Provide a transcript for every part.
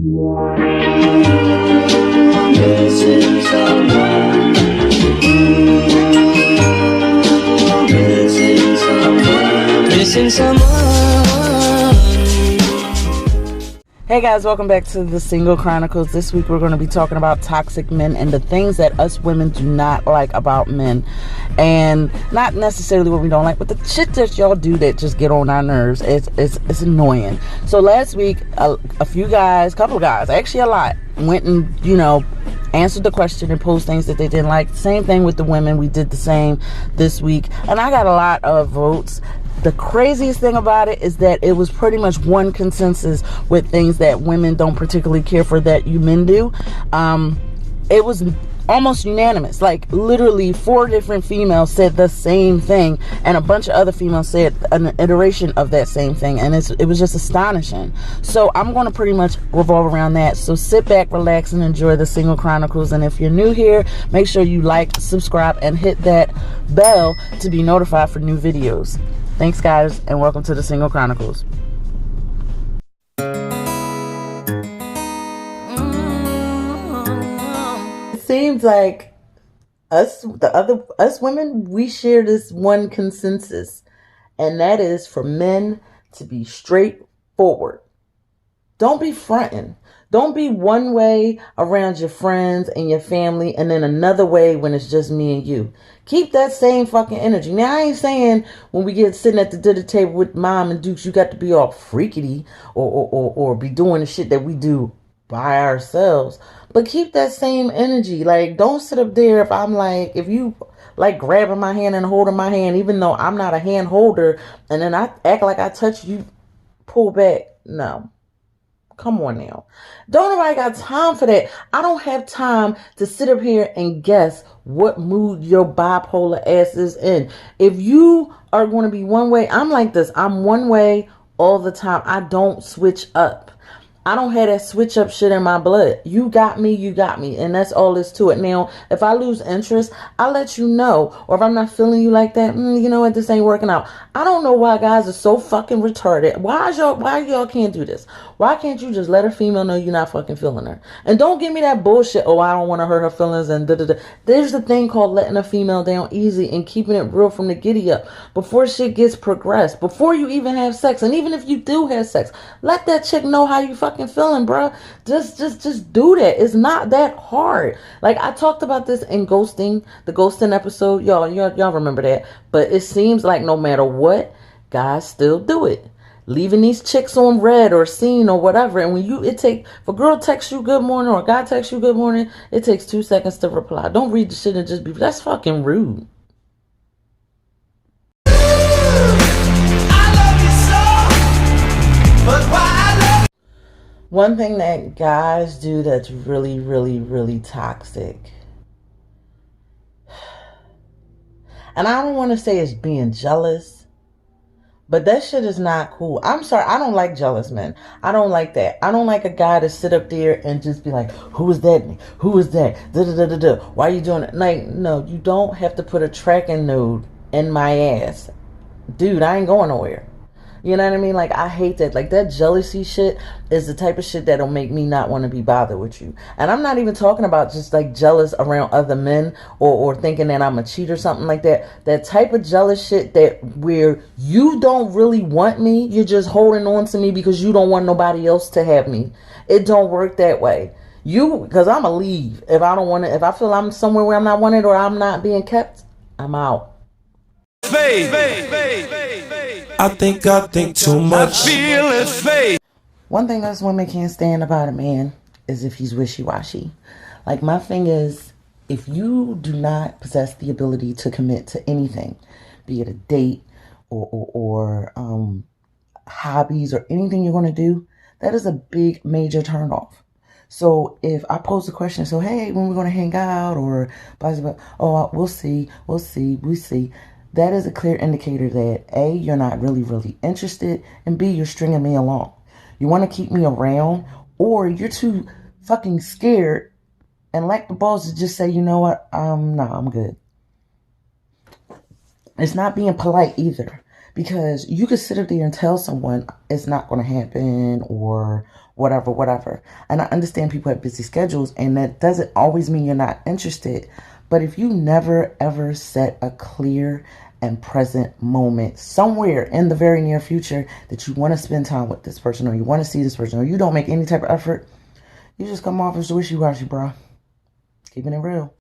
Missing someone. Missing someone. Missing someone. Hey guys, welcome back to the Single Chronicles. This week we're going to be talking about toxic men and the things that us women do not like about men. And not necessarily what we don't like, but the shit that y'all do that just get on our nerves. It's annoying. So last week, a couple of guys, actually a lot, went and, answered the question and posted things that they didn't like. Same thing with the women. We did the same this week. And I got a lot of votes. The craziest thing about it is that it was pretty much one consensus with things that women don't particularly care for that you men do. It was almost unanimous. Like literally 4 different females said the same thing, and a bunch of other females said an iteration of that same thing, and it was just astonishing. So I'm going to pretty much revolve around that. So sit back, relax, and enjoy the Single Chronicles. And if you're new here, make sure you like, subscribe, and hit that bell to be notified for new videos. Thanks guys, and welcome to the Single Chronicles. It seems like us women, we share this one consensus, and that is for men to be straightforward. Don't be fronting. Don't be one way around your friends and your family and then another way when it's just me and you. Keep that same fucking energy. Now, I ain't saying when we get sitting at the dinner table with mom and dukes, you got to be all freakity or be doing the shit that we do by ourselves. But keep that same energy. Like, don't sit up there if you like grabbing my hand and holding my hand, even though I'm not a hand holder, and then I act like I touch you, pull back. No. Come on now. Don't nobody got time for that. I don't have time to sit up here and guess what mood your bipolar ass is in. If you are going to be one way, I'm like this. I'm one way all the time. I don't switch up. I don't have that switch up shit in my blood. You got me, you got me. And that's all there's to it. Now, if I lose interest, I'll let you know. Or if I'm not feeling you like that, you know what, this ain't working out. I don't know why guys are so fucking retarded. Why y'all can't do this? Why can't you just let a female know you're not fucking feeling her? And don't give me that bullshit, oh, I don't want to hurt her feelings and da-da-da. There's the thing called letting a female down easy and keeping it real from the giddy up before shit gets progressed, before you even have sex. And even if you do have sex, let that chick know how you fucking feeling, bro. Just do that. It's not that hard. Like, I talked about this in the ghosting episode. Y'all remember that. But it seems like no matter what, guys still do it. Leaving these chicks on red or seen or whatever. And if a girl texts you good morning or a guy texts you good morning, it takes 2 seconds to reply. Don't read the shit and just that's fucking rude. One thing that guys do that's really, really, really toxic, and I don't want to say it's being jealous, but that shit is not cool. I'm sorry, I don't like jealous men. I don't like that. I don't like a guy to sit up there and just be like, who is that? Who is that? Da-da-da-da-da. Why are you doing it? Like, no, you don't have to put a tracking node in my ass. Dude, I ain't going nowhere. You know what I mean? Like, I hate that. Like, that jealousy shit is the type of shit that'll make me not want to be bothered with you. And I'm not even talking about just like jealous around other men or thinking that I'm a cheat or something like that. That type of jealous shit where you don't really want me, you're just holding on to me because you don't want nobody else to have me. It don't work that way. Because I'm going to leave. If I feel I'm somewhere where I'm not wanted or I'm not being kept, I'm out. I think too much. One thing us women can't stand about a man is if he's wishy-washy. Like, my thing is, if you do not possess the ability to commit to anything, be it a date or hobbies or anything you're going to do, that is a big major turnoff. So if I pose a question, so hey, when we're going to hang out or blah, blah, blah, oh, we'll see. That is a clear indicator that A, you're not really, really interested, and B, you're stringing me along. You want to keep me around, or you're too fucking scared and lack the balls to just say, you know what, no, I'm good. It's not being polite either, Because you could sit up there and tell someone it's not going to happen or whatever. And I understand people have busy schedules, and that doesn't always mean you're not interested. But if you never ever set a clear and present moment somewhere in the very near future that you want to spend time with this person, or you want to see this person, or you don't make any type of effort, you just come off as wishy-washy, bro. Keeping it real.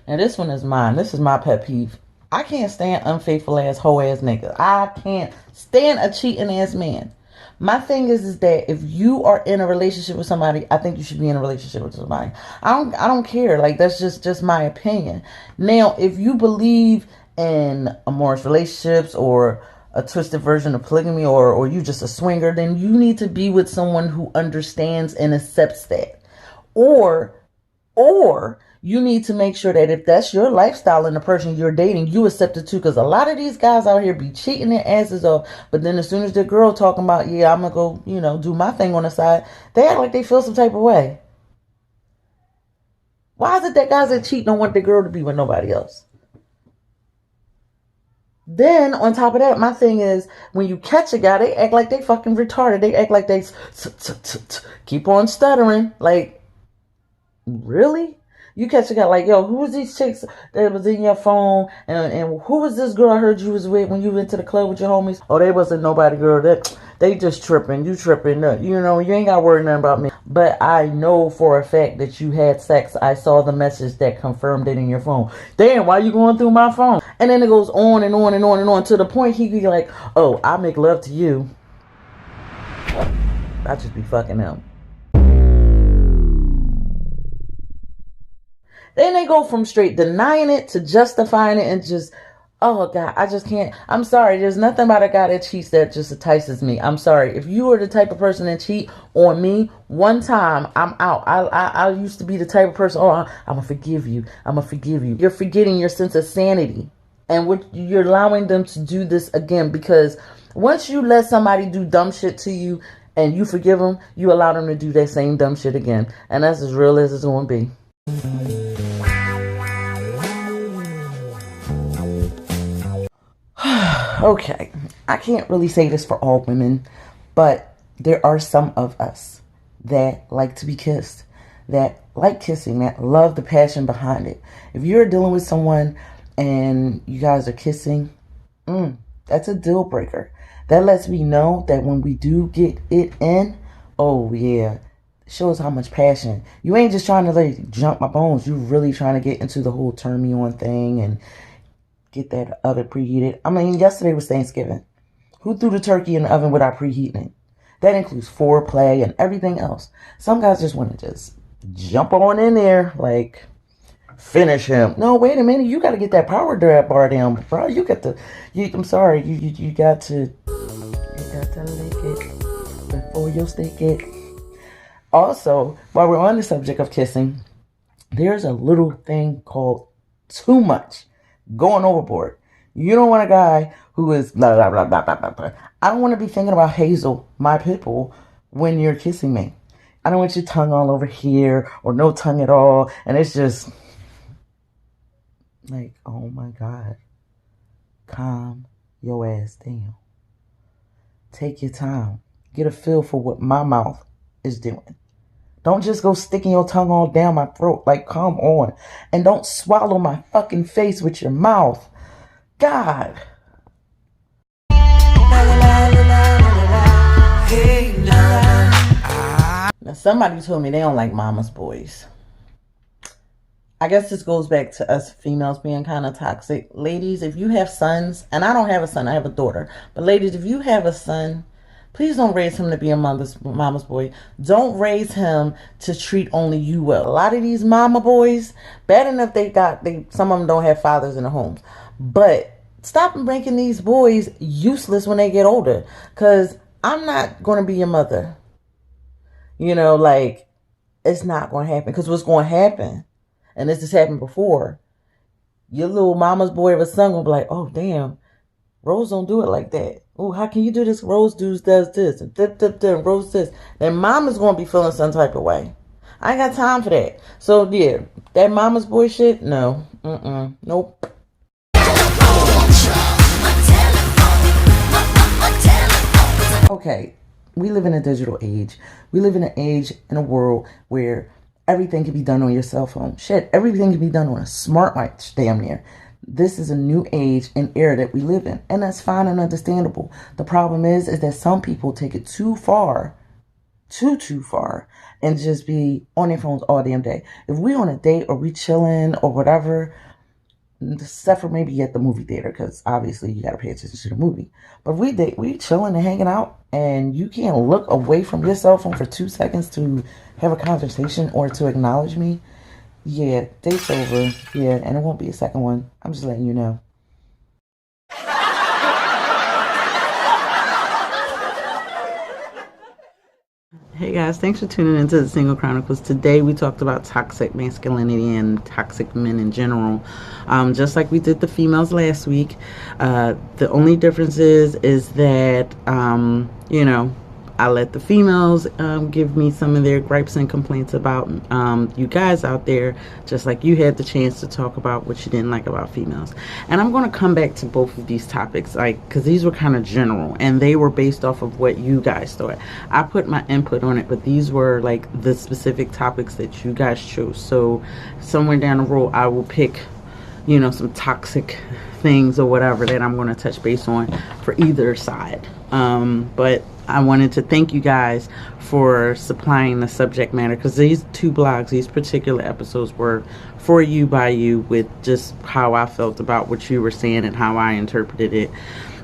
Now this one is mine. This is my pet peeve. I can't stand unfaithful ass, hoe ass nigga. I can't stand a cheating ass man. My thing is that if you are in a relationship with somebody, I think you should be in a relationship with somebody. I don't care. Like, that's just my opinion. Now, if you believe in amorous relationships or a twisted version of polygamy, or you just a swinger, then you need to be with someone who understands and accepts that. Or you need to make sure that if that's your lifestyle and the person you're dating, you accept it too. Because a lot of these guys out here be cheating their asses off. But then as soon as the girl talking about, yeah, I'm going to go, do my thing on the side, they act like they feel some type of way. Why is it that guys that cheat don't want the girl to be with nobody else? Then on top of that, my thing is, when you catch a guy, they act like they fucking retarded. They act like they keep on stuttering. Like, really? You catch a guy like, yo, who was these chicks that was in your phone? And who was this girl I heard you was with when you went to the club with your homies? Oh, they wasn't nobody, girl. They just tripping. You tripping. You ain't got to worry nothing about me. But I know for a fact that you had sex. I saw the message that confirmed it in your phone. Damn, why you going through my phone? And then it goes on and on and on and on to the point he be like, oh, I make love to you. I just be fucking him. Then they go from straight denying it to justifying it and just, oh God, I just can't. I'm sorry. There's nothing about a guy that cheats that just entices me. I'm sorry. If you were the type of person that cheat on me one time, I'm out. I used to be the type of person, oh, I'm going to forgive you. I'm going to forgive you. You're forgetting your sense of sanity. And you're allowing them to do this again, because once you let somebody do dumb shit to you and you forgive them, you allow them to do that same dumb shit again. And that's as real as it's going to be. Okay, I can't really say this for all women, but there are some of us that like to be kissed, that like kissing, that love the passion behind it. If you're dealing with someone and you guys are kissing, that's a deal breaker. That lets me know that when we do get it in, oh yeah, it shows how much passion. You ain't just trying to like jump my bones. You're really trying to get into the whole turn me on thing and get that oven preheated. I mean, yesterday was Thanksgiving. Who threw the turkey in the oven without preheating it? That includes foreplay and everything else. Some guys just want to just jump on in there, like, finish him. No, wait a minute. You got to get that power bar down, bro. You got to, I'm sorry. You got to lick it before you stick it. Also, while we're on the subject of kissing, there's a little thing called too much. Going overboard. You don't want a guy who is blah, blah, blah, blah, blah, blah, blah. I don't want to be thinking about Hazel, my pit bull, when you're kissing me. I don't want your tongue all over here or no tongue at all. And it's just like, oh my God. Calm your ass down. Take your time. Get a feel for what my mouth is doing. Don't just go sticking your tongue all down my throat. Like, come on. And don't swallow my fucking face with your mouth. God. Now, somebody told me they don't like mama's boys. I guess this goes back to us females being kind of toxic. Ladies, if you have sons, and I don't have a son, I have a daughter. But ladies, if you have a son, please don't raise him to be a mama's boy. Don't raise him to treat only you well. A lot of these mama boys, bad enough some of them don't have fathers in the homes. But stop making these boys useless when they get older. Because I'm not going to be your mother. Like, it's not going to happen. Because what's going to happen, and this has happened before, your little mama's boy of a son will be like, oh, damn, Rose don't do it like that. Oh, how can you do this? Rose does this. And Rose this. Then mama's going to be feeling some type of way. I ain't got time for that. So yeah, that mama's boy shit, no. Nope. Okay, we live in a digital age. We live in an age, in a world where everything can be done on your cell phone. Shit, everything can be done on a smartwatch, damn near. This is a new age and era that we live in, and that's fine and understandable. The problem is that some people take it too far, too far, and just be on their phones all damn day. If we on a date or we chilling or whatever, except for maybe at the movie theater, because obviously you got to pay attention to the movie. But we chilling and hanging out, and you can't look away from your cell phone for 2 seconds to have a conversation or to acknowledge me. Yeah, date's over. Yeah, and it won't be a second one. I'm just letting you know. Hey guys, thanks for tuning into the Single Chronicles. Today we talked about toxic masculinity and toxic men in general. Just like we did the females last week. The only difference is that, I let the females give me some of their gripes and complaints about you guys out there, just like you had the chance to talk about what you didn't like about females. And I'm going to come back to both of these topics, because these were kind of general and they were based off of what you guys thought. I put my input on it, but these were like the specific topics that you guys chose. So somewhere down the road, I will pick some toxic things or whatever that I'm going to touch base on for either side. But I wanted to thank you guys for supplying the subject matter, because these two blogs, these particular episodes were for you, by you, with just how I felt about what you were saying and how I interpreted it.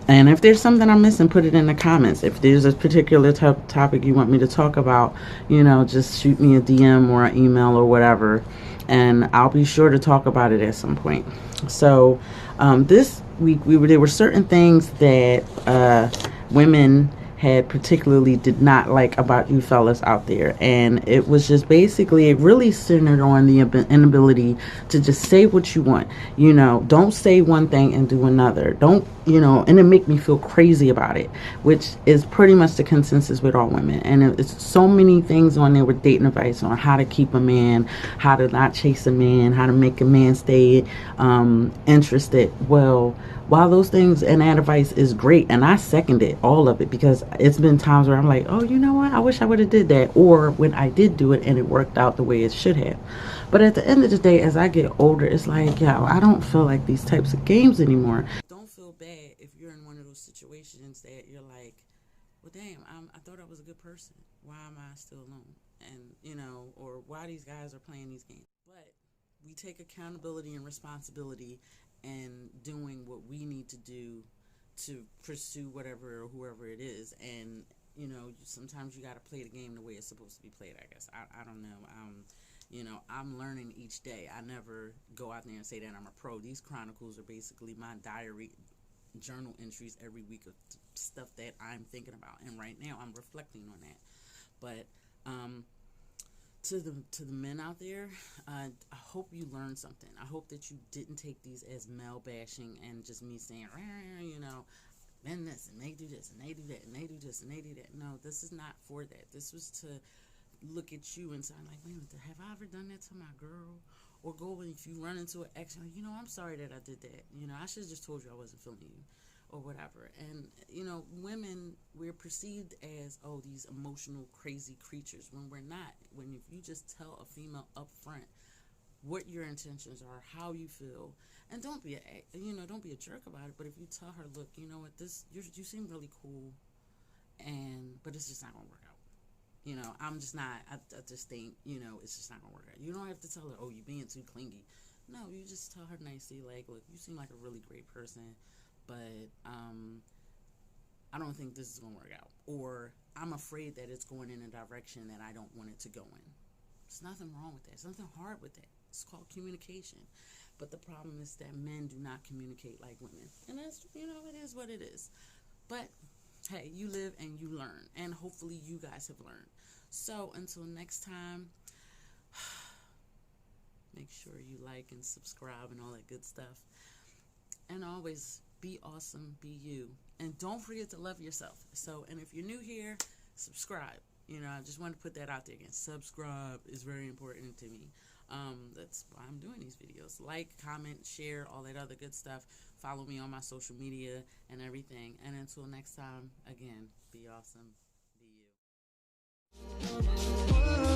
And if there's something I'm missing, put it in the comments. If there's a particular topic you want me to talk about, just shoot me a DM or an email or whatever, and I'll be sure to talk about it at some point. So this week there were certain things that women had particularly did not like about you fellas out there, and it was just basically, it really centered on the inability to just say what you want. Don't say one thing and do another. Don't, and it make me feel crazy about it, which is pretty much the consensus with all women. And it's so many things on there with dating advice on how to keep a man, how to not chase a man, how to make a man stay interested. Well, while those things and that advice is great, and I second it, all of it, because it's been times where I'm like, oh, you know what, I wish I would have did that, or when I did do it and it worked out the way it should have. But at the end of the day, as I get older, it's like, I don't feel like these types of games anymore. Don't feel bad if you're in one of those situations that you're like, well, damn, I thought I was a good person. Why am I still alone? And, or why these guys are playing these games. But we take accountability and responsibility and doing what we need to do to pursue whatever or whoever it is. And sometimes you got to play the game the way it's supposed to be played, I guess. I don't know. I'm learning each day. I never go out there and say that I'm a pro. These chronicles are basically my diary, journal entries every week of stuff that I'm thinking about, and right now I'm reflecting on that. But to the men out there, I hope you learned something. I hope that you didn't take these as male bashing and just me saying, men this and they do this and they do that and they do this and they do that. No, this is not for that. This was to look at you and say, like, wait a minute, have I ever done that to my girl? Or go, if you run into an ex, I'm sorry that I did that. I should have just told you I wasn't feeling you, or whatever. And women, we're perceived as, these emotional crazy creatures, when we're not. If you just tell a female up front what your intentions are, how you feel, and don't be a jerk about it, but if you tell her, look, you know what, you seem really cool, but it's just not gonna work out. I'm just not, I just think, it's just not gonna work out. You don't have to tell her, oh, you're being too clingy. No, you just tell her nicely, like, look, you seem like a really great person, but I don't think this is going to work out. Or I'm afraid that it's going in a direction that I don't want it to go in. There's nothing wrong with that. There's nothing hard with that. It's called communication. But the problem is that men do not communicate like women. And that's, it is what it is. But, hey, you live and you learn. And hopefully you guys have learned. So, until next time, make sure you like and subscribe and all that good stuff. And always be awesome, be you. And don't forget to love yourself. So, and if you're new here, subscribe. I just want to put that out there again. Subscribe is very important to me. That's why I'm doing these videos. Like, comment, share, all that other good stuff. Follow me on my social media and everything. And until next time, again, be awesome. Be you.